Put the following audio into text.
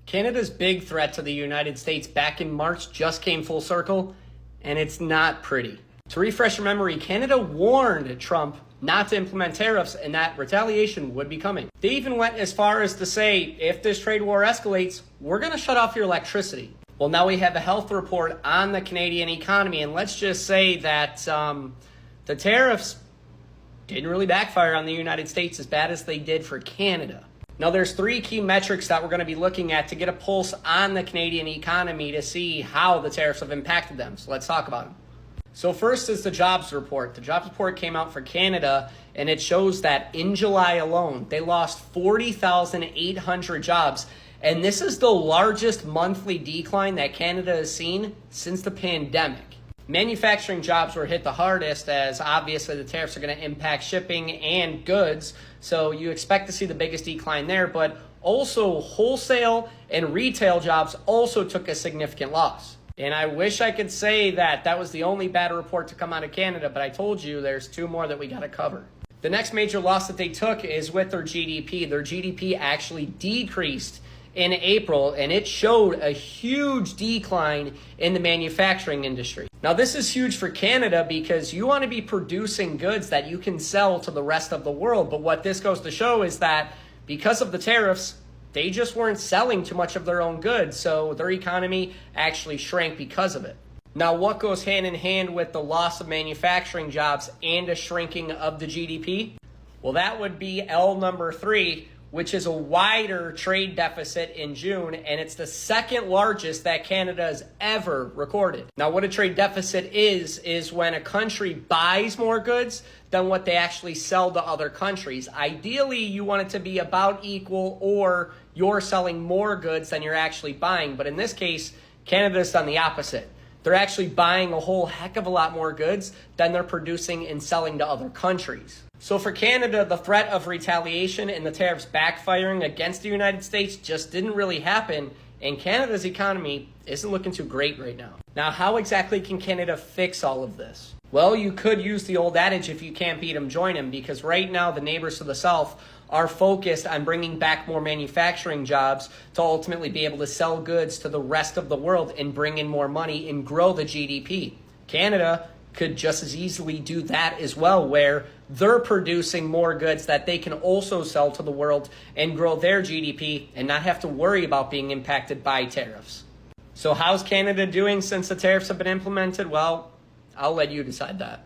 Canada's big threat to the United States back in March just came full circle, and it's not pretty. To refresh your memory, Canada warned Trump not to implement tariffs and that retaliation would be coming. They even went as far as to say, if this trade war escalates, we're going to shut off your electricity. Well, now we have a health report on the Canadian economy, and let's just say that the tariffs didn't really backfire on the United States as bad as they did for Canada. Now, there's three key metrics that we're going to be looking at to get a pulse on the Canadian economy to see how the tariffs have impacted them. So let's talk about them. So first is the jobs report. The jobs report came out for Canada, and it shows that in July alone, they lost 40,800 jobs. And this is the largest monthly decline that Canada has seen since the pandemic. Manufacturing jobs were hit the hardest, as obviously the tariffs are going to impact shipping and goods. So you expect to see the biggest decline there, but also wholesale and retail jobs also took a significant loss. And I wish I could say that that was the only bad report to come out of Canada, but I told you there's two more that we got to cover. The next major loss that they took is with their GDP. Their GDP actually decreased in April, and it showed a huge decline in the manufacturing industry. Now, this is huge for Canada because you want to be producing goods that you can sell to the rest of the world. But what this goes to show is that because of the tariffs, they just weren't selling too much of their own goods, so their economy actually shrank because of it. Now, what goes hand in hand with the loss of manufacturing jobs and a shrinking of the GDP? Well, that would be L number 3, which is a wider trade deficit in June, and it's the second largest that Canada has ever recorded. Now, what a trade deficit is when a country buys more goods than what they actually sell to other countries. Ideally, you want it to be about equal, or you're selling more goods than you're actually buying. But in this case, Canada's done the opposite. They're actually buying a whole heck of a lot more goods than they're producing and selling to other countries. So for Canada, the threat of retaliation and the tariffs backfiring against the United States just didn't really happen, and Canada's economy isn't looking too great right now. Now, how exactly can Canada fix all of this? Well, you could use the old adage, if you can't beat them, join them, because right now the neighbors to the south are focused on bringing back more manufacturing jobs to ultimately be able to sell goods to the rest of the world and bring in more money and grow the GDP. Canada could just as easily do that as well, where they're producing more goods that they can also sell to the world and grow their GDP and not have to worry about being impacted by tariffs. So how's Canada doing since the tariffs have been implemented? Well, I'll let you decide that.